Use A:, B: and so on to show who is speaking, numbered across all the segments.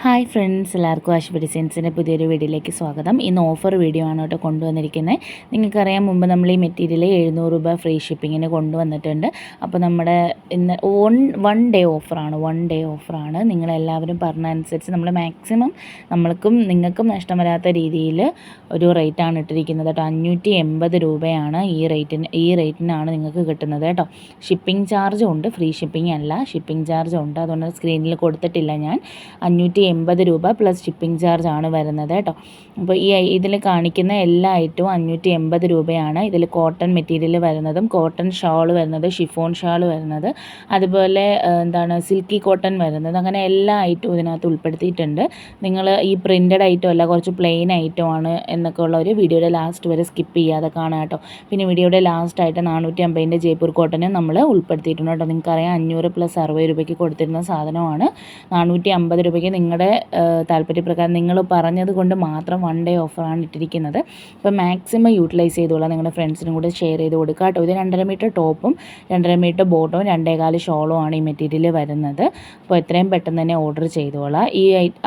A: Hi friends, എല്ലാവർക്കും ആശുപത്രി ഡിസൈൻസിൻ്റെ പുതിയൊരു വീഡിയോയിലേക്ക് സ്വാഗതം. ഇന്ന് ഓഫർ വീഡിയോ ആണ് കേട്ടോ കൊണ്ടുവന്നിരിക്കുന്നത്. നിങ്ങൾക്കറിയാം, മുമ്പ് നമ്മൾ ഈ മെറ്റീരിയൽ 700 രൂപ ഫ്രീ ഷിപ്പിങ്ങിന് കൊണ്ടുവന്നിട്ടുണ്ട്. അപ്പോൾ നമ്മുടെ ഇന്ന് വൺ ഡേ ഓഫറാണ്. നിങ്ങളെല്ലാവരും പറഞ്ഞ അനുസരിച്ച് നമ്മൾ മാക്സിമം നമ്മൾക്കും നിങ്ങൾക്കും നഷ്ടം വരാത്ത രീതിയിൽ ഒരു റേറ്റാണ് ഇട്ടിരിക്കുന്നത് കേട്ടോ. 580 രൂപയാണ് ഈ റേറ്റിനാണ് നിങ്ങൾക്ക് കിട്ടുന്നത് കേട്ടോ. ഷിപ്പിംഗ് ചാർജും ഉണ്ട്, ഫ്രീ ഷിപ്പിംഗ് അല്ല, ഷിപ്പിംഗ് ചാർജും ഉണ്ട്. അതുകൊണ്ട് സ്ക്രീനിൽ കൊടുത്തിട്ടില്ല ഞാൻ. 580 രൂപ പ്ലസ് ഷിപ്പിംഗ് ചാർജ് ആണ് വരുന്നത് കേട്ടോ. അപ്പോൾ ഇതിൽ കാണിക്കുന്ന എല്ലാ ഐറ്റവും 580 രൂപയാണ്. ഇതിൽ കോട്ടൺ മെറ്റീരിയൽ വരുന്നതും കോട്ടൺ ഷാൾ വരുന്നത്, ഷിഫോൺ ഷാൾ വരുന്നത്, അതുപോലെ സിൽക്കി കോട്ടൺ വരുന്നത്, അങ്ങനെ എല്ലാ ഐറ്റവും ഇതിനകത്ത് ഉൾപ്പെടുത്തിയിട്ടുണ്ട്. നിങ്ങൾ ഈ പ്രിൻറ്റഡ് ഐറ്റം അല്ല, കുറച്ച് പ്ലെയിൻ ഐറ്റം ആണ് എന്നൊക്കെ ഉള്ളവർ വീഡിയോയുടെ ലാസ്റ്റ് വരെ സ്കിപ്പ് ചെയ്യാതെ കാണാം കേട്ടോ. പിന്നെ വീഡിയോയുടെ ലാസ്റ്റായിട്ട് 450 ജയ്പൂർ കോട്ടനും നമ്മൾ ഉൾപ്പെടുത്തിയിട്ടുണ്ട് കേട്ടോ. നിങ്ങൾക്കറിയാം, 500 പ്ലസ് 60 രൂപയ്ക്ക് കൊടുത്തിരുന്ന സാധനമാണ്. 450 രൂപയ്ക്ക് നിങ്ങളുടെ താല്പര്യപ്രകാരം നിങ്ങൾ പറഞ്ഞത് കൊണ്ട് മാത്രം വൺ ഡേ ഓഫറാണ് ഇട്ടിരിക്കുന്നത്. അപ്പോൾ മാക്സിമം യൂട്ടിലൈസ് ചെയ്തോളാം, നിങ്ങളുടെ ഫ്രണ്ട്സിനും കൂടെ ഷെയർ ചെയ്ത് കൊടുക്കുക കേട്ടോ. ഇത് 2.5 മീറ്റർ ടോപ്പും 2.5 മീറ്റർ ബോട്ടവും 2.25 ഷോളും ആണ് ഈ മെറ്റീരിയൽ വരുന്നത്. അപ്പോൾ എത്രയും പെട്ടെന്ന് തന്നെ ഓർഡർ ചെയ്തോളാം.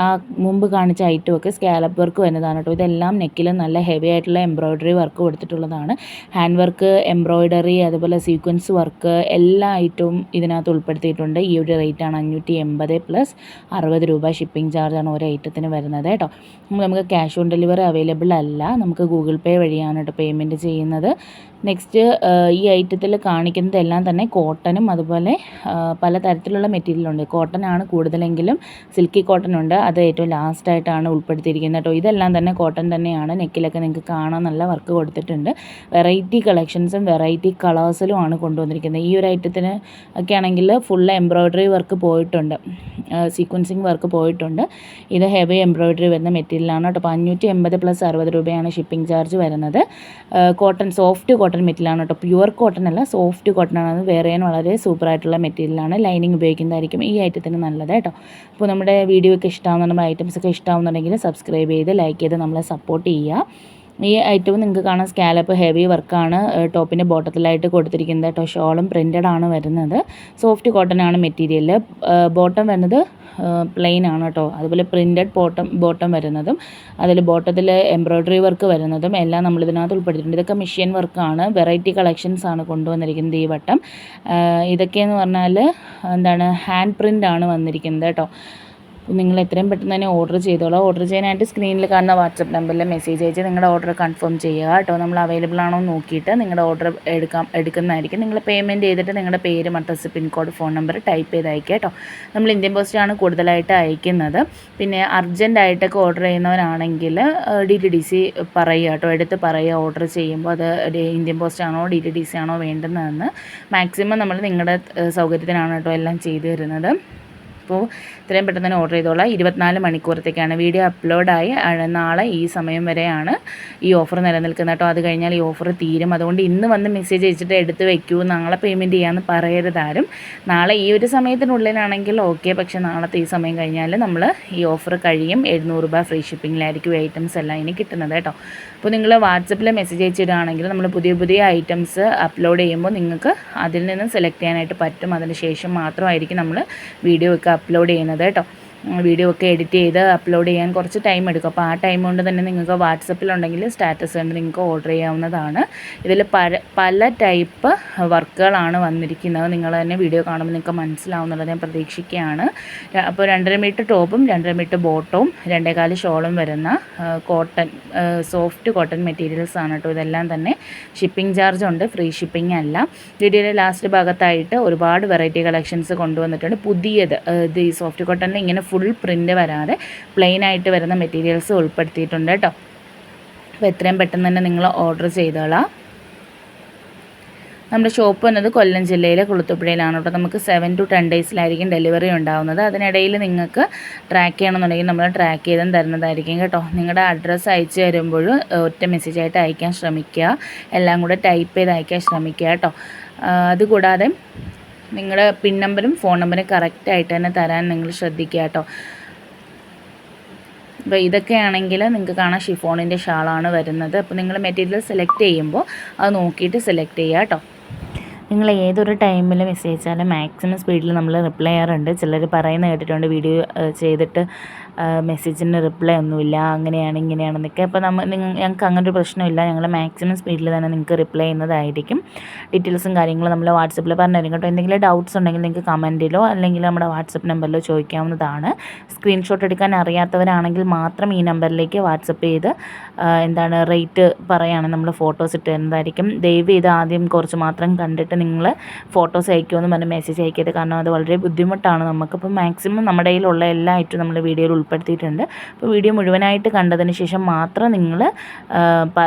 A: ആ മുമ്പ് കാണിച്ച ഐറ്റമൊക്കെ സ്കാലപ്പ് വർക്ക് വരുന്നതാണ് കേട്ടോ. ഇതെല്ലാം നെക്കിലും നല്ല ഹെവി ആയിട്ടുള്ള എംബ്രോയ്ഡറി വർക്ക് കൊടുത്തിട്ടുള്ളതാണ്. ഹാൻഡ് വർക്ക്, എംബ്രോയ്ഡറി, അതുപോലെ സീക്വൻസ് വർക്ക് എല്ലാ ഐറ്റവും ഇതിനകത്ത് ഉൾപ്പെടുത്തിയിട്ടുണ്ട്. ഈ ഒരു റേറ്റാണ് 580 പ്ലസ് 60 രൂപ ഷിപ്പിംഗ് ചാർജാണ് ഒരു ഐറ്റത്തിന് വരുന്നത് കേട്ടോ. നമുക്ക് ക്യാഷ് ഓൺ ഡെലിവറി അവൈലബിൾ അല്ല, നമുക്ക് ഗൂഗിൾ പേ വഴിയാണ് കേട്ടോ പേയ്മെൻറ്റ് ചെയ്യുന്നത്. നെക്സ്റ്റ്, ഈ ഐറ്റത്തിൽ കാണിക്കുന്നത് എല്ലാം തന്നെ കോട്ടനും അതുപോലെ പല തരത്തിലുള്ള മെറ്റീരിയലുണ്ട്. കോട്ടൺ ആണ് കൂടുതലെങ്കിലും സിൽക്കി കോട്ടൺ ഉണ്ട്, അത് ഏറ്റവും ലാസ്റ്റായിട്ടാണ് ഉൾപ്പെടുത്തിയിരിക്കുന്നത് കേട്ടോ. ഇതെല്ലാം തന്നെ കോട്ടൺ തന്നെയാണ്. നെക്കിലൊക്കെ നിങ്ങൾക്ക് കാണാൻ നല്ല വർക്ക് കൊടുത്തിട്ടുണ്ട്. വെറൈറ്റി കളക്ഷൻസും വെറൈറ്റി കളേഴ്സിലും ആണ് കൊണ്ടുവന്നിരിക്കുന്നത്. ഈ ഒരു ഐറ്റത്തിന് ഒക്കെ ആണെങ്കിൽ ഫുൾ എംബ്രോയ്ഡറി വർക്ക് പോയിട്ടുണ്ട്, സീക്വൻസിങ് വർക്ക് പോയിട്ടുണ്ട്. ഇത് ഹെവി എംബ്രോയ്ഡറി വരുന്ന മെറ്റീരിയലാണ് കേട്ടോ. അപ്പോൾ 580 പ്ലസ് 60 രൂപയാണ് ഷിപ്പിംഗ് ചാർജ് വരുന്നത്. കോട്ടൺ, സോഫ്റ്റ് കോട്ടൺ മെറ്റീരിയലാണ് കേട്ടോ. പ്യുവർ കോട്ടൺ അല്ല, സോഫ്റ്റ് കോട്ടൺ ആണ്. അത് വേറെ വളരെ സൂപ്പറായിട്ടുള്ള മെറ്റീരിയലാണ്. ലൈനിങ് ഉപയോഗിക്കുന്നതായിരിക്കും ഈ ഐറ്റത്തിന് നല്ലത് കേട്ടോ. അപ്പോൾ നമ്മുടെ വീഡിയോ ഒക്കെ ഇഷ്ടമാകുന്ന ഐറ്റംസൊക്കെ ഇഷ്ടമാകുന്നുണ്ടെങ്കിൽ സബ്സ്ക്രൈബ് ചെയ്ത് ലൈക്ക് ചെയ്ത് നമ്മളെ സപ്പോർട്ട് ചെയ്യുക. ഈ ഐറ്റവും നിങ്ങൾക്ക് കാണാം, സ്കാലപ്പ് ഹെവി വർക്കാണ് ടോപ്പിൻ്റെ ബോട്ടത്തിലായിട്ട് കൊടുത്തിരിക്കുന്നത് കേട്ടോ. ഷോളും പ്രിൻറ്റഡ് ആണ് വരുന്നത്. സോഫ്റ്റ് കോട്ടൺ ആണ് മെറ്റീരിയൽ. ബോട്ടം വരുന്നത് പ്ലെയിൻ ആണ് കേട്ടോ. അതുപോലെ പ്രിൻറ്റഡ് ബോട്ടം വരുന്നതും അതിൽ ബോട്ടത്തിൽ എംബ്രോയ്ഡറി വർക്ക് വരുന്നതും എല്ലാം നമ്മളിതിനകത്ത് ഉൾപ്പെടുത്തിയിട്ടുണ്ട്. ഇതൊക്കെ മെഷീൻ വർക്കാണ്. വെറൈറ്റി കളക്ഷൻസ് ആണ് കൊണ്ടുവന്നിരിക്കുന്നത് ഈ വട്ടം. ഇതൊക്കെയെന്ന് പറഞ്ഞാൽ ഹാൻഡ് പ്രിൻ്റ് ആണ് വന്നിരിക്കുന്നത് കേട്ടോ. നിങ്ങൾ എത്രയും പെട്ടെന്ന് തന്നെ ഓർഡർ ചെയ്തോളാം. ഓർഡർ ചെയ്യാനായിട്ട് സ്ക്രീനിൽ കാണുന്ന വാട്സപ്പ് നമ്പറിൽ മെസ്സേജ് അയച്ച് നിങ്ങളുടെ ഓർഡർ കൺഫേം ചെയ്യുക കേട്ടോ. നമ്മൾ അവൈലബിൾ ആണോ നോക്കിയിട്ട് നിങ്ങളുടെ ഓർഡർ എടുക്കുന്നതായിരിക്കും. നിങ്ങൾ പേയ്മെൻറ്റ് ചെയ്തിട്ട് നിങ്ങളുടെ പേരും address, pincode, phone number type ചെയ്ത് അയക്കുക കേട്ടോ. നമ്മൾ ഇന്ത്യൻ പോസ്റ്റാണ് കൂടുതലായിട്ട് അയക്കുന്നത്. പിന്നെ അർജൻറ്റായിട്ടൊക്കെ ഓർഡർ ചെയ്യുന്നവരാണെങ്കിൽ DTDC പറയുക കേട്ടോ, എടുത്ത് പറയുക ഓർഡർ ചെയ്യുമ്പോൾ. അത് ഇന്ത്യൻ പോസ്റ്റ് ആണോ DTDC ആണോ വേണ്ടുന്നതെന്ന് മാക്സിമം നമ്മൾ നിങ്ങളുടെ സൗകര്യത്തിനാണ് കേട്ടോ എല്ലാം ചെയ്തു തരുന്നത്. അപ്പോൾ ഇത്രയും പെട്ടെന്ന് തന്നെ ഓർഡർ ചെയ്തോളാം. 24 മണിക്കൂറത്തേക്കാണ് വീഡിയോ അപ്ലോഡായി. നാളെ ഈ സമയം വരെയാണ് ഈ ഓഫർ നിലനിൽക്കുന്നത് കേട്ടോ. അത് കഴിഞ്ഞാൽ ഈ ഓഫർ തീരും. അതുകൊണ്ട് ഇന്ന് വന്ന് മെസ്സേജ് അയച്ചിട്ട് എടുത്ത് വയ്ക്കൂ, നാളെ പേയ്മെൻറ്റ് ചെയ്യാമെന്ന് പറയരുതാരും. നാളെ ഈ ഒരു സമയത്തിനുള്ളിലാണെങ്കിൽ ഓക്കെ, പക്ഷേ നാളത്തെ ഈ സമയം കഴിഞ്ഞാൽ നമ്മൾ ഈ ഓഫർ കഴിയും. 700 രൂപ ഫ്രീ ഷിപ്പിങ്ങിലായിരിക്കും ഐറ്റംസ് എല്ലാം ഇനി കിട്ടുന്നത് കേട്ടോ. അപ്പോൾ നിങ്ങൾ വാട്സപ്പിൽ മെസ്സേജ് അയച്ചിടുകയാണെങ്കിൽ നമ്മൾ പുതിയ ഐറ്റംസ് അപ്ലോഡ് ചെയ്യുമ്പോൾ നിങ്ങൾക്ക് അതിൽ നിന്ന് സെലക്ട് ചെയ്യാനായിട്ട് പറ്റും. അതിന് ശേഷം മാത്രമായിരിക്കും നമ്മൾ വീഡിയോ ഒക്കെ അപ്ലോഡ് ചെയ്യുന്നത് കേട്ടോ. വീഡിയോ ഒക്കെ എഡിറ്റ് ചെയ്ത് അപ്ലോഡ് ചെയ്യാൻ കുറച്ച് ടൈം എടുക്കും. അപ്പോൾ ആ ടൈം കൊണ്ട് തന്നെ നിങ്ങൾക്ക് വാട്സപ്പിലുണ്ടെങ്കിൽ സ്റ്റാറ്റസ് കണ്ട് നിങ്ങൾക്ക് ഓർഡർ ചെയ്യാവുന്നതാണ്. ഇതിൽ പല ടൈപ്പ് വർക്കുകളാണ് വന്നിരിക്കുന്നത്. നിങ്ങൾ തന്നെ വീഡിയോ കാണുമ്പോൾ നിങ്ങൾക്ക് മനസ്സിലാവുന്നുള്ളത് ഞാൻ പ്രതീക്ഷിക്കുകയാണ്. അപ്പോൾ 2.5 മീറ്റർ ടോപ്പും 2.5 മീറ്റർ ബോട്ടവും 2.25 ഷോളും വരുന്ന കോട്ടൺ, സോഫ്റ്റ് കോട്ടൺ മെറ്റീരിയൽസ് ആണ് കേട്ടോ. ഇതെല്ലാം തന്നെ ഷിപ്പിംഗ് ചാർജ് ഉണ്ട്, ഫ്രീ ഷിപ്പിംഗ് അല്ല. വീഡിയോയുടെ ലാസ്റ്റ് ഭാഗത്തായിട്ട് ഒരുപാട് വെറൈറ്റി കളക്ഷൻസ് കൊണ്ടുവന്നിട്ടുണ്ട്. പുതിയത് ഇത് ഈ സോഫ്റ്റ് കോട്ടണിൽ ഇങ്ങനെ ഫുൾ പ്രിൻ്റ് വരാതെ പ്ലെയിൻ ആയിട്ട് വരുന്ന മെറ്റീരിയൽസ് ഉൾപ്പെടുത്തിയിട്ടുണ്ട് കേട്ടോ. അപ്പോൾ എത്രയും പെട്ടെന്ന് തന്നെ നിങ്ങൾ ഓർഡർ ചെയ്തോളാം. നമ്മുടെ ഷോപ്പ് വന്നത് കൊല്ലം ജില്ലയിലെ കുളത്തൂപ്പുഴയിലാണ് കേട്ടോ. നമുക്ക് 7 to 10 ഡേയ്സിലായിരിക്കും ഡെലിവറി ഉണ്ടാകുന്നത്. അതിനിടയിൽ നിങ്ങൾക്ക് ട്രാക്ക് ചെയ്യണമെന്നുണ്ടെങ്കിൽ നമ്മൾ ട്രാക്ക് ചെയ്തും തരുന്നതായിരിക്കും കേട്ടോ. നിങ്ങളുടെ അഡ്രസ്സ് അയച്ചു തരുമ്പോൾ ഒറ്റ മെസ്സേജായിട്ട് അയക്കാൻ ശ്രമിക്കുക, എല്ലാം കൂടെ ടൈപ്പ് ചെയ്ത് അയക്കാൻ ശ്രമിക്കുക കേട്ടോ. അതുകൂടാതെ നിങ്ങളുടെ പിൻ നമ്പറും ഫോൺ നമ്പറും കറക്റ്റായിട്ട് തന്നെ തരാൻ നിങ്ങൾ ശ്രദ്ധിക്കുക കേട്ടോ. അപ്പോൾ ഇതൊക്കെയാണെങ്കിൽ നിങ്ങൾക്ക് കാണാം ഷിഫോണിൻ്റെ ഷാളാണ് വരുന്നത്. അപ്പോൾ നിങ്ങൾ മെറ്റീരിയൽ സെലക്ട് ചെയ്യുമ്പോൾ അത് നോക്കിയിട്ട് സെലക്ട് ചെയ്യുക കേട്ടോ. നിങ്ങൾ ഏതൊരു ടൈമിൽ മെസ്സേജ് അയച്ചാലും മാക്സിമം സ്പീഡിൽ നമ്മൾ റിപ്ലൈ ചെയ്യാറുണ്ട്. ചിലർ പറയുന്നത് കേട്ടിട്ടുണ്ട് വീഡിയോ ചെയ്തിട്ട് മെസ്സേജിന് റിപ്ലൈ ഒന്നുമില്ല, അങ്ങനെയാണ് ഇങ്ങനെയാണെന്നൊക്കെ. അപ്പോൾ ഞങ്ങൾക്ക് അങ്ങനെ ഒരു പ്രശ്നമില്ല. ഞങ്ങൾ മാക്സിമം സ്പീഡിൽ തന്നെ നിങ്ങൾക്ക് റിപ്ലൈ ചെയ്യുന്നതായിരിക്കും. ഡീറ്റെയിൽസും കാര്യങ്ങളും നമ്മൾ വാട്സപ്പിൽ പറഞ്ഞുതരും കേട്ടോ. എന്തെങ്കിലും ഡൗട്ട്സ് ഉണ്ടെങ്കിൽ നിങ്ങൾക്ക് കമൻറ്റിലോ അല്ലെങ്കിൽ നമ്മുടെ വാട്സപ്പ് നമ്പറിലോ ചോദിക്കാവുന്നതാണ്. സ്ക്രീൻഷോട്ട് എടുക്കാൻ അറിയാത്തവരാണെങ്കിൽ മാത്രം ഈ നമ്പറിലേക്ക് വാട്സപ്പ് ചെയ്ത് റേറ്റ് പറയുകയാണെങ്കിൽ നമ്മൾ ഫോട്ടോസ് ഇട്ട് തരുന്നതായിരിക്കും. ദയവ് ചെയ്ത് ആദ്യം കുറച്ച് മാത്രം കണ്ടിട്ട് നിങ്ങൾ ഫോട്ടോസ് അയക്കുമെന്ന് പറഞ്ഞ് മെസ്സേജ് അയക്കരുത്. കാരണം അത് വളരെ ബുദ്ധിമുട്ടാണ് നമുക്കിപ്പോൾ. മാക്സിമം നമ്മുടെ കയ്യിലുള്ള എല്ലാ ഐറ്റവും നമ്മൾ വീഡിയോയിൽ ഉൾപ്പെടുത്തിയിട്ടുണ്ട്. അപ്പോൾ വീഡിയോ മുഴുവനായിട്ട് കണ്ടതിന് ശേഷം മാത്രം നിങ്ങൾ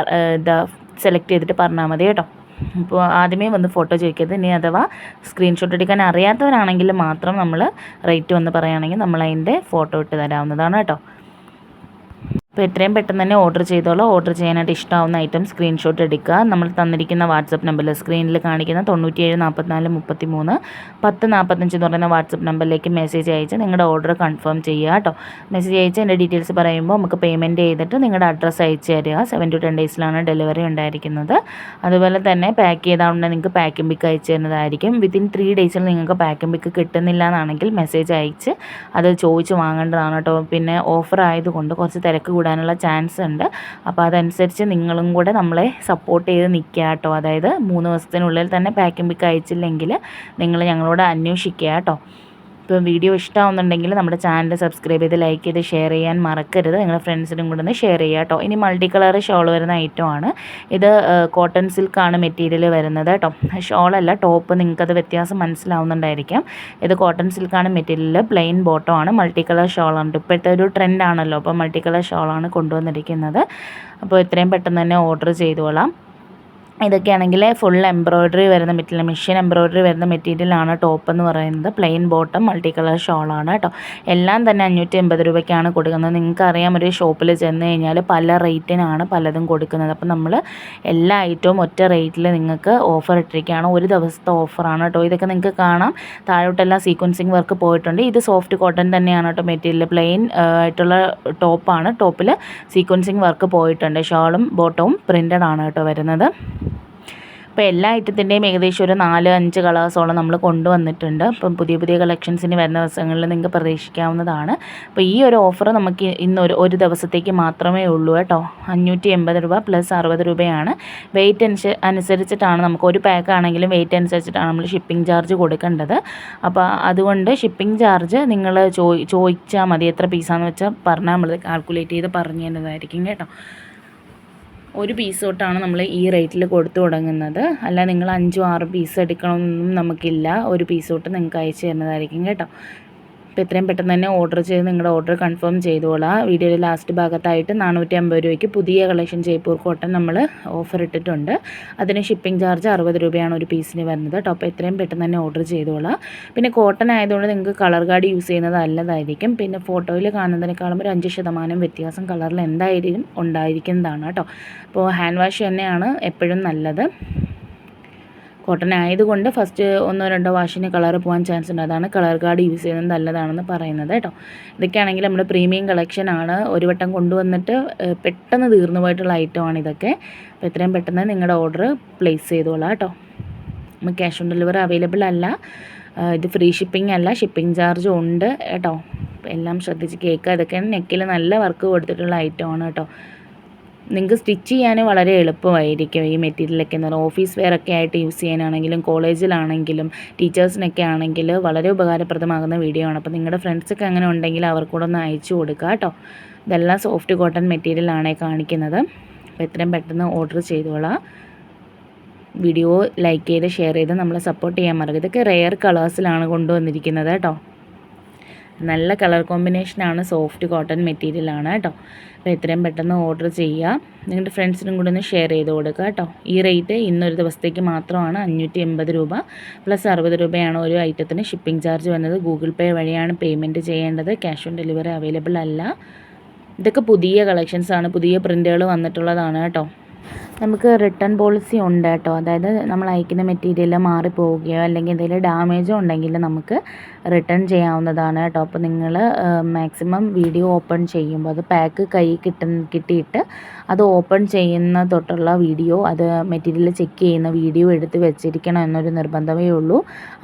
A: സെലക്ട് ചെയ്തിട്ട് പറഞ്ഞാൽ മതി കേട്ടോ. അപ്പോൾ ആദ്യമേ വന്ന് ഫോട്ടോ ചോദിക്കരുത്. ഇനി അഥവാ സ്ക്രീൻഷോട്ട് എടുക്കാൻ അറിയാത്തവരാണെങ്കിൽ മാത്രം നമ്മൾ റേറ്റ് വന്ന് പറയുകയാണെങ്കിൽ നമ്മൾ അതിൻ്റെ ഫോട്ടോ ഇട്ട് തരാവുന്നതാണ് കേട്ടോ. അപ്പോൾ എത്രയും പെട്ടെന്ന് തന്നെ ഓർഡർ ചെയ്തോളൂ. ഓർഡർ ചെയ്യാനായിട്ട് ഇഷ്ടമാവുന്ന ഐറ്റം സ്ക്രീൻഷോട്ട് എടുക്കുക. നമ്മൾ തന്നിരിക്കുന്ന വാട്സപ്പ് നമ്പറിൽ സ്ക്രീനിൽ കാണിക്കുന്ന 97 44 33 10 45 എന്ന് പറയുന്ന വാട്സപ്പ് നമ്പറിലേക്ക് മെസ്സേജ് അയച്ച് നിങ്ങളുടെ ഓർഡർ കൺഫേം ചെയ്യുക കേട്ടോ. മെസ്സേജ് അയച്ച് എൻ്റെ ഡീറ്റെയിൽസ് പറയുമ്പോൾ നമുക്ക് പേയ്മെൻറ്റ് ചെയ്തിട്ട് നിങ്ങളുടെ അഡ്രസ്സ് അയച്ച് തരിക. 7 to 10 ഡേയ്സിലാണ് ഡെലിവറി ഉണ്ടായിരിക്കുന്നത്. അതുപോലെ തന്നെ പാക്ക് ചെയ്താൽ നിങ്ങൾക്ക് പാക്കിംഗ് പിക്ക് അയച്ചു തരുന്നതായിരിക്കും. വിത്തിൻ 3 ഡേയ്സിൽ നിങ്ങൾക്ക് പാക്കിംഗ് പിക്ക് കിട്ടുന്നില്ല എന്നാണെങ്കിൽ മെസ്സേജ് അയച്ച് അത് ചോദിച്ച് വാങ്ങേണ്ടതാണ് കേട്ടോ. പിന്നെ ഓഫർ ആയതുകൊണ്ട് കുറച്ച് തിരക്ക് കൂടാനുള്ള ചാൻസ് ഉണ്ട്. അപ്പോൾ അതനുസരിച്ച് നിങ്ങളും കൂടെ നമ്മളെ സപ്പോർട്ട് ചെയ്ത് നിൽക്കുക കേട്ടോ. അതായത് 3 ദിവസത്തിനുള്ളിൽ തന്നെ പാക്കിംഗ് പിക്ക് അയച്ചില്ലെങ്കിൽ നിങ്ങൾ ഞങ്ങളോട് അന്വേഷിക്കുക കേട്ടോ. ഇപ്പോൾ വീഡിയോ ഇഷ്ടമാവുന്നുണ്ടെങ്കിൽ നമ്മുടെ ചാനൽ സബ്സ്ക്രൈബ് ചെയ്ത് ലൈക്ക് ചെയ്ത് ഷെയർ ചെയ്യാൻ മറക്കരുത്. നിങ്ങളുടെ ഫ്രണ്ട്സിനും കൂടെ ഒന്ന് ഷെയർ ചെയ്യുക കേട്ടോ. ഇനി മൾട്ടി കളർ ഷോൾ വരുന്ന ഐറ്റമാണ് ഇത്. കോട്ടൺ സിൽക്കാണ് മെറ്റീരിയൽ വരുന്നത് കേട്ടോ. ഷോളല്ല, ടോപ്പ്. നിങ്ങൾക്കത് വ്യത്യാസം മനസ്സിലാവുന്നുണ്ടായിരിക്കാം. ഇത് കോട്ടൺ സിൽക്കാണ് മെറ്റീരിയൽ. പ്ലെയിൻ ബോട്ടം ആണ്. മൾട്ടി കളർ ഷോളാണ്. ഇപ്പോഴത്തെ ഒരു ട്രെൻഡാണല്ലോ. അപ്പോൾ മൾട്ടി കളർ ഷോളാണ് കൊണ്ടുവന്നിരിക്കുന്നത്. അപ്പോൾ എത്രയും പെട്ടെന്ന് തന്നെ ഓർഡർ ചെയ്തോളാം. ഇതൊക്കെയാണെങ്കിൽ ഫുൾ എംബ്രോയ്ഡറി വരുന്ന മെറ്റീരിയൽ, മെഷീൻ എംബ്രോയ്ഡറി വരുന്ന മെറ്റീരിയലാണ് ടോപ്പ് എന്ന് പറയുന്നത്. പ്ലെയിൻ ബോട്ടം, മൾട്ടി കളർ ഷോളാണ് കേട്ടോ. എല്ലാം തന്നെ 580 രൂപയ്ക്കാണ് കൊടുക്കുന്നത്. നിങ്ങൾക്കറിയാം, ഒരു ഷോപ്പിൽ ചെന്ന് കഴിഞ്ഞാൽ പല റേറ്റിനാണ് പലതും കൊടുക്കുന്നത്. അപ്പം നമ്മൾ എല്ലാ ഐറ്റവും ഒറ്റ റേറ്റിൽ നിങ്ങൾക്ക് ഓഫർ ഇട്ടിരിക്കുകയാണ്. ഒരു ദിവസത്തെ ഓഫറാണ് കേട്ടോ. ഇതൊക്കെ നിങ്ങൾക്ക് കാണാം. താഴോട്ടെല്ലാം സീക്വൻസിങ് വർക്ക് പോയിട്ടുണ്ട്. ഇത് സോഫ്റ്റ് കോട്ടൺ തന്നെയാണ് കേട്ടോ മെറ്റീരിയൽ. പ്ലെയിൻ ആയിട്ടുള്ള ടോപ്പാണ്. ടോപ്പിൽ സീക്വൻസിങ് വർക്ക് പോയിട്ടുണ്ട്. ഷോളും ബോട്ടവും പ്രിൻ്റഡ് ആണ് കേട്ടോ വരുന്നത്. അപ്പോൾ എല്ലാ ഐറ്റത്തിൻ്റെയും ഏകദേശം ഒരു 4-5 കളേഴ്സോളം നമ്മൾ കൊണ്ടുവന്നിട്ടുണ്ട്. അപ്പം പുതിയ പുതിയ കളക്ഷൻസിന് വരുന്ന ദിവസങ്ങളിൽ നിങ്ങൾക്ക് പ്രതീക്ഷിക്കാവുന്നതാണ്. അപ്പോൾ ഈ ഒരു ഓഫർ നമുക്ക് ഇന്ന് ഒരു ദിവസത്തേക്ക് മാത്രമേ ഉള്ളൂ കേട്ടോ. 580 രൂപ പ്ലസ് 60 രൂപയാണ്. വെയിറ്റ് അനുസരിച്ചിട്ടാണ് നമുക്ക്, ഒരു പാക്ക് ആണെങ്കിലും വെയിറ്റ് അനുസരിച്ചിട്ടാണ് നമ്മൾ ഷിപ്പിംഗ് ചാർജ് കൊടുക്കേണ്ടത്. അപ്പോൾ അതുകൊണ്ട് ഷിപ്പിംഗ് ചാർജ് നിങ്ങൾ ചോദിച്ചാൽ മതി. എത്ര പീസാണെന്ന് വെച്ചാൽ പറഞ്ഞാൽ നമ്മൾ കാൽക്കുലേറ്റ് ചെയ്ത് പറഞ്ഞു തരുന്നതായിരിക്കും കേട്ടോ. ഒരു പീസ് തൊട്ടാണ് നമ്മൾ ഈ റേറ്റിൽ കൊടുത്തു തുടങ്ങുന്നത്. അല്ല നിങ്ങൾ 5-6 പീസ് എടുക്കണമെന്നൊന്നും നമുക്കില്ല. ഒരു പീസ് തൊട്ട് നിങ്ങൾക്ക് അയച്ചു തരുന്നതായിരിക്കും കേട്ടോ. അപ്പോൾ എത്രയും പെട്ടെന്ന് തന്നെ ഓർഡർ ചെയ്ത് നിങ്ങളുടെ ഓർഡർ കൺഫേം ചെയ്തോളാം. വീഡിയോയുടെ ലാസ്റ്റ് ഭാഗത്തായിട്ട് 450 രൂപയ്ക്ക് പുതിയ കളക്ഷൻ ജയ്പൂർ കോട്ടൺ നമ്മൾ ഓഫർ ഇട്ടിട്ടുണ്ട്. അതിന് ഷിപ്പിംഗ് ചാർജ് 60 രൂപയാണ് ഒരു പീസിന് വരുന്നത് കേട്ടോ. അപ്പോൾ എത്രയും പെട്ടെന്ന് തന്നെ ഓർഡർ ചെയ്തോളാം. പിന്നെ കോട്ടൺ ആയതുകൊണ്ട് നിങ്ങൾക്ക് കളർ ഗാർഡ് യൂസ് ചെയ്യുന്നത് നല്ലതായിരിക്കും. പിന്നെ ഫോട്ടോയിൽ കാണുന്നതിനേക്കാളും ഒരു 5% വ്യത്യാസം കളറിൽ എന്തായാലും ഉണ്ടായിരിക്കുന്നതാണ് കേട്ടോ. അപ്പോൾ ഹാൻഡ് വാഷ് തന്നെയാണ് എപ്പോഴും നല്ലത്. കോട്ടൺ ആയതുകൊണ്ട് ഫസ്റ്റ് 1-2 വാഷിന് കളർ പോകാൻ ചാൻസ് ഉണ്ട്. അതാണ് കളർ ഗാർഡ് യൂസ് ചെയ്യുന്നത് നല്ലതാണെന്ന് പറയുന്നത് കേട്ടോ. ഇതൊക്കെയാണെങ്കിൽ നമ്മുടെ പ്രീമിയം കളക്ഷനാണ്. ഒരു വട്ടം കൊണ്ടുവന്നിട്ട് പെട്ടെന്ന് തീർന്നു പോയിട്ടുള്ള ഐറ്റമാണ് ഇതൊക്കെ. അപ്പോൾ എത്രയും പെട്ടെന്ന് നിങ്ങളുടെ ഓർഡർ പ്ലേസ് ചെയ്തോളാം കേട്ടോ. നമുക്ക് ക്യാഷ് ഓൺ ഡെലിവറി അവൈലബിൾ അല്ല. ഇത് ഫ്രീ ഷിപ്പിംഗ് അല്ല, ഷിപ്പിംഗ് ചാർജും ഉണ്ട് കേട്ടോ. എല്ലാം ശ്രദ്ധിച്ച് കേൾക്കുക. ഇതൊക്കെയാണ് നെക്കിൽ നല്ല വർക്ക് കൊടുത്തിട്ടുള്ള ഐറ്റമാണ് കേട്ടോ. നിങ്ങൾക്ക് സ്റ്റിച്ച് ചെയ്യാൻ വളരെ എളുപ്പമായിരിക്കും ഈ മെറ്റീരിയലൊക്കെ എന്ന് പറഞ്ഞാൽ. ഓഫീസ് വെയർ ഒക്കെ ആയിട്ട് യൂസ് ചെയ്യാനാണെങ്കിലും കോളേജിലാണെങ്കിലും ടീച്ചേഴ്സിനൊക്കെ ആണെങ്കിൽ വളരെ ഉപകാരപ്രദമാകുന്ന വീഡിയോ ആണ്. അപ്പോൾ നിങ്ങളുടെ ഫ്രണ്ട്സൊക്കെ അങ്ങനെ ഉണ്ടെങ്കിൽ അവർക്കൂടെ ഒന്ന് അയച്ചു കൊടുക്കുക കേട്ടോ. ഇതെല്ലാം സോഫ്റ്റ് കോട്ടൺ മെറ്റീരിയലാണ് കാണിക്കുന്നത്. അപ്പോൾ എത്രയും പെട്ടെന്ന് ഓർഡർ ചെയ്തോളാം. വീഡിയോ ലൈക്ക് ചെയ്ത് ഷെയർ ചെയ്ത് നമ്മളെ സപ്പോർട്ട് ചെയ്യാൻ മറക്കരുത്. ഇതൊക്കെ റെയർ കളേഴ്സിലാണ് കൊണ്ടുവന്നിരിക്കുന്നത് കേട്ടോ. നല്ല കളർ കോമ്പിനേഷനാണ്, സോഫ്റ്റ് കോട്ടൺ മെറ്റീരിയലാണ് കേട്ടോ. അപ്പോൾ എത്രയും പെട്ടെന്ന് ഓർഡർ ചെയ്യുക. നിങ്ങളുടെ ഫ്രണ്ട്സിനും കൂടെ ഒന്ന് ഷെയർ ചെയ്ത് കൊടുക്കുക കേട്ടോ. ഈ റേറ്റ് ഇന്നൊരു ദിവസത്തേക്ക് മാത്രമാണ് 580 രൂപ പ്ലസ് 60 രൂപയാണ് ഒരു ഐറ്റത്തിന് ഷിപ്പിംഗ് ചാർജ് വന്നത്. ഗൂഗിൾ പേ വഴിയാണ് പേയ്മെൻറ്റ് ചെയ്യേണ്ടത്. ക്യാഷ് ഓൺ ഡെലിവറി അവൈലബിൾ അല്ല. ഇതൊക്കെ പുതിയ കളക്ഷൻസാണ്, പുതിയ പ്രിൻ്റുകൾ വന്നിട്ടുള്ളതാണ് കേട്ടോ. നമുക്ക് റിട്ടേൺ പോളിസി ഉണ്ട് കേട്ടോ. അതായത് നമ്മൾ അയക്കുന്ന മെറ്റീരിയൽ മാറിപ്പോവുകയോ അല്ലെങ്കിൽ എന്തെങ്കിലും ഡാമേജോ ഉണ്ടെങ്കിൽ നമുക്ക് റിട്ടേൺ ചെയ്യാവുന്നതാണ് കേട്ടോ. അപ്പോൾ നിങ്ങൾ മാക്സിമം വീഡിയോ ഓപ്പൺ ചെയ്യുമ്പോൾ അത് പാക്ക് കൈ കിട്ടിയിട്ട് അത് ഓപ്പൺ ചെയ്യുന്ന തൊട്ടുള്ള വീഡിയോ, അത് മെറ്റീരിയൽ ചെക്ക് ചെയ്യുന്ന വീഡിയോ എടുത്ത് വെച്ചിരിക്കണം എന്നൊരു നിർബന്ധമേ ഉള്ളൂ.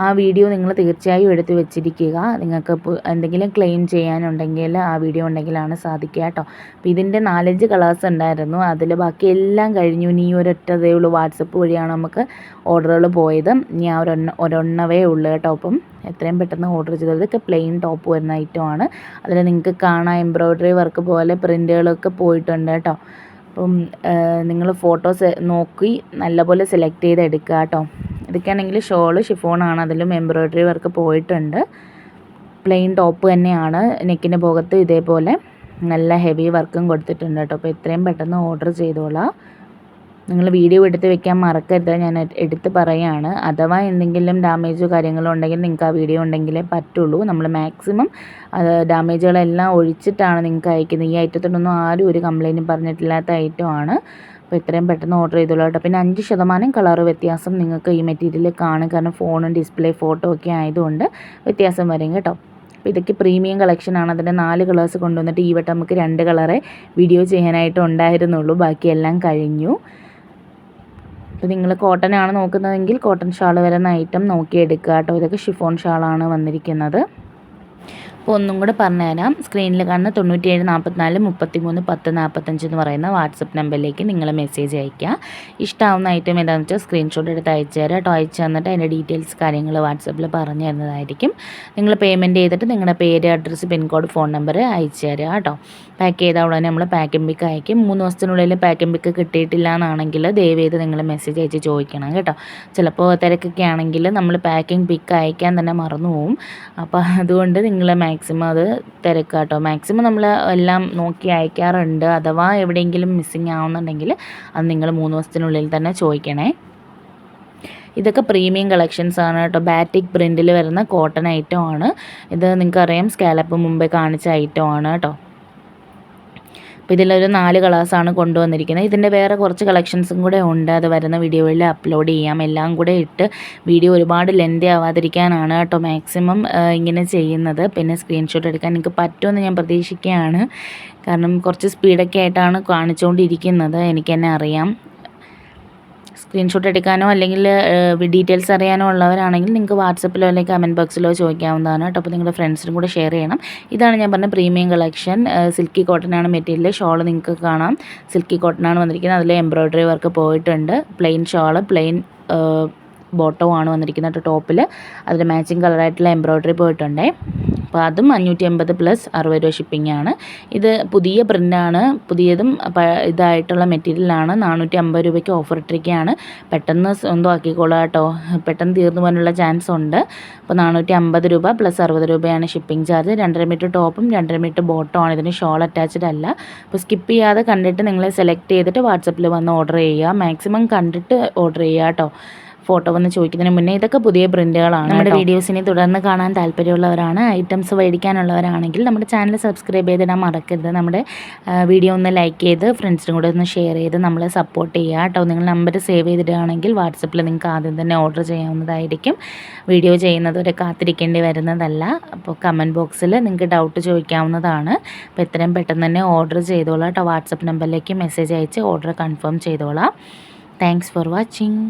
A: ആ വീഡിയോ നിങ്ങൾ തീർച്ചയായും എടുത്ത് വെച്ചിരിക്കുക. നിങ്ങൾക്ക് എന്തെങ്കിലും ക്ലെയിം ചെയ്യാനുണ്ടെങ്കിൽ ആ വീഡിയോ ഉണ്ടെങ്കിലാണ് സാധിക്കുക കേട്ടോ. അപ്പോൾ ഇതിൻ്റെ 4-5 കളേഴ്സ് ഉണ്ടായിരുന്നു, അതിൽ ബാക്കി എല്ലാം കഴിഞ്ഞു. ഇനി ഒരൊറ്റതേ ഉള്ളൂ, വാട്സപ്പ് വഴിയാണ് നമുക്ക് ഓർഡറുകൾ പോയത്. ഇനി ആ ഒരെണ്ണവേ ഉള്ളൂ കേട്ടോ. അപ്പം എത്രയും പെട്ടെന്ന് ഓർഡർ ചെയ്തത്. ഇതൊക്കെ പ്ലെയിൻ ടോപ്പ് വരുന്ന ഐറ്റമാണ്. അതിൽ നിങ്ങൾക്ക് കാണാം എംബ്രോയ്ഡറി വർക്ക് പോലെ പ്രിൻറ്റുകളൊക്കെ പോയിട്ടുണ്ട് കേട്ടോ. അപ്പം നിങ്ങൾ ഫോട്ടോസ് നോക്കി നല്ലപോലെ സെലക്ട് ചെയ്ത് എടുക്കുക കേട്ടോ. ഇതൊക്കെയാണെങ്കിൽ ഷോള് ഷിഫോണാണ്, അതിലും എംബ്രോയ്ഡറി വർക്ക് പോയിട്ടുണ്ട്. പ്ലെയിൻ ടോപ്പ് തന്നെയാണ്. നെക്കിൻ്റെ ഭാഗത്ത് ഇതേപോലെ നല്ല ഹെവി വർക്കും കൊടുത്തിട്ടുണ്ട് കേട്ടോ. അപ്പോൾ എത്രയും പെട്ടെന്ന് ഓർഡർ ചെയ്തോളാം. നിങ്ങൾ വീഡിയോ എടുത്ത് വെക്കാൻ മറക്കരുത്, ഞാൻ എടുത്ത് പറയുകയാണ്. അഥവാ എന്തെങ്കിലും ഡാമേജോ കാര്യങ്ങളോ ഉണ്ടെങ്കിൽ നിങ്ങൾക്ക് ആ വീഡിയോ ഉണ്ടെങ്കിലേ പറ്റുള്ളൂ. നമ്മൾ മാക്സിമം ഡാമേജുകളെല്ലാം ഒഴിച്ചിട്ടാണ് നിങ്ങൾക്ക് അയക്കുന്നത്. ഈ ഐറ്റത്തിനൊന്നും ആരും ഒരു കംപ്ലയിൻറ്റും പറഞ്ഞിട്ടില്ലാത്ത ഐറ്റമാണ്. അപ്പോൾ എത്രയും പെട്ടെന്ന് ഓർഡർ ചെയ്തോളൂ കേട്ടോ. പിന്നെ 5% കളർ വ്യത്യാസം നിങ്ങൾക്ക് ഈ മെറ്റീരിയൽ കാണും, കാരണം ഫോണും ഡിസ്പ്ലേ ഫോട്ടോ ഒക്കെ ആയതുകൊണ്ട് വ്യത്യാസം വരും കേട്ടോ. അപ്പോൾ ഇതൊക്കെ പ്രീമിയം കളക്ഷനാണ്. അതിൻ്റെ 4 കളേഴ്സ് കൊണ്ടുവന്നിട്ട് ഈ വട്ടം നമുക്ക് 2 കളറേ വീഡിയോ ചെയ്യാനായിട്ട് ഉണ്ടായിരുന്നുള്ളൂ, ബാക്കിയെല്ലാം കഴിഞ്ഞു. അപ്പോൾ നിങ്ങൾ കോട്ടൺ ആണ് നോക്കുന്നതെങ്കിൽ കോട്ടൺ ഷാൾ വരുന്ന ഐറ്റം നോക്കിയെടുക്കുക കേട്ടോ. ഇതൊക്കെ ഷിഫോൺ ഷാളാണ് വന്നിരിക്കുന്നത്. അപ്പോൾ ഒന്നും കൂടെ പറഞ്ഞുതരാം. സ്ക്രീനിൽ കാണുന്ന 97 44 33 10 45 എന്ന് പറയുന്ന വാട്സപ്പ് നമ്പറിലേക്ക് നിങ്ങൾ മെസ്സേജ് അയയ്ക്കുക. ഇഷ്ടമാവുന്ന ഐറ്റം ഏതാണെന്ന് വെച്ചാൽ സ്ക്രീൻഷോട്ട് എടുത്ത് അയച്ചു തരാം കേട്ടോ. അയച്ചു തന്നിട്ട് അതിൻ്റെ ഡീറ്റെയിൽസ് കാര്യങ്ങൾ വാട്സപ്പിൽ പറഞ്ഞു തരുന്നതായിരിക്കും. നിങ്ങൾ പേയ്മെൻറ്റ് ചെയ്തിട്ട് നിങ്ങളുടെ പേര്, അഡ്രസ്സ്, പിൻകോഡ്, ഫോൺ നമ്പർ അയച്ചു തരിക കേട്ടോ. പാക്ക് ചെയ്ത ഉടനെ നമ്മൾ പാക്കിംഗ് പിക്ക് അയക്കും. 3 ദിവസത്തിനുള്ളിൽ പാക്കിംഗ് പിക്ക് കിട്ടിയിട്ടില്ല എന്നാണെങ്കിൽ ദയവേത് നിങ്ങൾ മെസ്സേജ് അയച്ച് ചോദിക്കണം കേട്ടോ. ചിലപ്പോൾ തിരക്കൊക്കെ ആണെങ്കിൽ നമ്മൾ പാക്കിംഗ് പിക്ക് അയക്കാൻ തന്നെ മറന്നു പോകും. അപ്പോൾ അതുകൊണ്ട് നിങ്ങൾ മാക്സിമം അത് തിരക്കുക കേട്ടോ. മാക്സിമം നമ്മൾ എല്ലാം നോക്കി അയക്കാറുണ്ട്. അഥവാ എവിടെയെങ്കിലും മിസ്സിങ് ആവുന്നുണ്ടെങ്കിൽ അത് നിങ്ങൾ 3 ദിവസത്തിനുള്ളിൽ തന്നെ ചോദിക്കണേ. ഇതൊക്കെ പ്രീമിയം കളക്ഷൻസ് ആണ് കേട്ടോ. ബാറ്റിക് പ്രിൻറ്റിൽ വരുന്ന കോട്ടൺ ഐറ്റം ആണ് ഇത്. നിങ്ങൾക്കറിയാം സ്കാലപ്പ് മുമ്പേ കാണിച്ച ഐറ്റം ആണ് കേട്ടോ. അപ്പോൾ ഇതിലൊരു 4 കളേഴ്സാണ് കൊണ്ടുവന്നിരിക്കുന്നത്. ഇതിൻ്റെ വേറെ കുറച്ച് കളക്ഷൻസും കൂടെ ഉണ്ട്, അത് വരുന്ന വീഡിയോയിൽ അപ്ലോഡ് ചെയ്യാം. എല്ലാം കൂടെ ഇട്ട് വീഡിയോ ഒരുപാട് ലെന്തി ആവാതിരിക്കാനാണ് കേട്ടോ മാക്സിമം ഇങ്ങനെ ചെയ്യുന്നത്. പിന്നെ സ്ക്രീൻഷോട്ട് എടുക്കാൻ നിങ്ങൾക്ക് പറ്റുമെന്ന് ഞാൻ പ്രതീക്ഷിക്കുകയാണ്, കാരണം കുറച്ച് സ്പീഡൊക്കെ ആയിട്ടാണ് കാണിച്ചുകൊണ്ടിരിക്കുന്നത്, എനിക്ക് തന്നെ അറിയാം. സ്ക്രീൻഷോട്ട് എടുക്കാനോ അല്ലെങ്കിൽ ഡീറ്റെയിൽസ് അറിയാനോ ഉള്ളവരാണെങ്കിൽ നിങ്ങൾക്ക് വാട്സപ്പിലോ അല്ലെങ്കിൽ കമൻറ്റ് ബോക്സിലോ ചോദിക്കാവുന്നതാണ് കേട്ടോ. അപ്പോൾ നിങ്ങളുടെ ഫ്രണ്ട്സിനും കൂടെ ഷെയർ ചെയ്യണം. ഇതാണ് ഞാൻ പറഞ്ഞ പ്രീമിയം കളക്ഷൻ. സിൽക്കി കോട്ടനാണ് മെറ്റീരിയൽ. ഷോൾ നിങ്ങൾക്ക് കാണാം, സിൽക്കി കോട്ടനാണ് വന്നിരിക്കുന്നത്. അതിൽ എംബ്രോയ്ഡറി വർക്ക് പോയിട്ടുണ്ട്. പ്ലെയിൻ ഷോള്, പ്ലെയിൻ ബോട്ടവും ആണ് വന്നിരിക്കുന്നത് ടോപ്പിൽ. അതിൽ മാച്ചിങ് കളറായിട്ടുള്ള എംബ്രോയ്ഡറി പോയിട്ടുണ്ട്. അപ്പോൾ അതും 550 + 60 രൂപ ഷിപ്പിംഗ് ആണ്. ഇത് പുതിയ പ്രിൻ്റാണ്, പുതിയതും ഇതായിട്ടുള്ള മെറ്റീരിയലാണ്. 450 രൂപയ്ക്ക് ഓഫർ ഇട്ടിരിക്കുകയാണ്. പെട്ടെന്ന് സ്വന്തം ആക്കിക്കോളാം കേട്ടോ, പെട്ടെന്ന് തീർന്നു പോകാനുള്ള ചാൻസ് ഉണ്ട്. അപ്പോൾ 450 രൂപ + 60 രൂപയാണ് ഷിപ്പിംഗ് ചാർജ്. 2.5 മീറ്റർ ടോപ്പും 2.5 മീറ്റർ ബോട്ടവും ആണ്. ഇതിന് ഷോൾ അറ്റാച്ച്ഡ് അല്ല. അപ്പോൾ സ്കിപ്പ് ചെയ്യാതെ കണ്ടിട്ട് നിങ്ങൾ സെലക്ട് ചെയ്തിട്ട് വാട്സപ്പിൽ വന്ന് ഓർഡർ ചെയ്യുക. മാക്സിമം കണ്ടിട്ട് ഓർഡർ ചെയ്യുക കേട്ടോ, ഫോട്ടോ വന്ന് ചോദിക്കുന്നതിന് മുന്നേ. ഇതൊക്കെ പുതിയ പ്രിൻറ്റുകളാണ്. നമ്മുടെ വീഡിയോസിനെ തുടർന്ന് കാണാൻ താല്പര്യമുള്ളവരാണ്, ഐറ്റംസ് മേടിക്കാനുള്ളവരാണെങ്കിൽ നമ്മുടെ ചാനൽ സബ്സ്ക്രൈബ് ചെയ്തിടാൻ മറക്കരുത്. നമ്മുടെ വീഡിയോ ഒന്ന് ലൈക്ക് ചെയ്ത് ഫ്രണ്ട്സിനും കൂടെ ഒന്ന് ഷെയർ ചെയ്ത് നമ്മളെ സപ്പോർട്ട് ചെയ്യുക കേട്ടോ. നിങ്ങൾ നമ്പർ സേവ് ചെയ്തിടുകയാണെങ്കിൽ വാട്സപ്പിൽ നിങ്ങൾക്ക് ആദ്യം തന്നെ ഓർഡർ ചെയ്യാവുന്നതായിരിക്കും. വീഡിയോ ചെയ്യുന്നതുവരെ കാത്തിരിക്കേണ്ടി വരുന്നതല്ല. അപ്പോൾ കമൻറ്റ് ബോക്സിൽ നിങ്ങൾക്ക് ഡൗട്ട് ചോദിക്കാവുന്നതാണ്. അപ്പോൾ എത്രയും പെട്ടെന്ന് തന്നെ ഓർഡർ ചെയ്തോളാം കേട്ടോ. വാട്സപ്പ് നമ്പറിലേക്ക് മെസ്സേജ് അയച്ച് ഓർഡർ കൺഫേം ചെയ്തോളാം. Thanks for watching.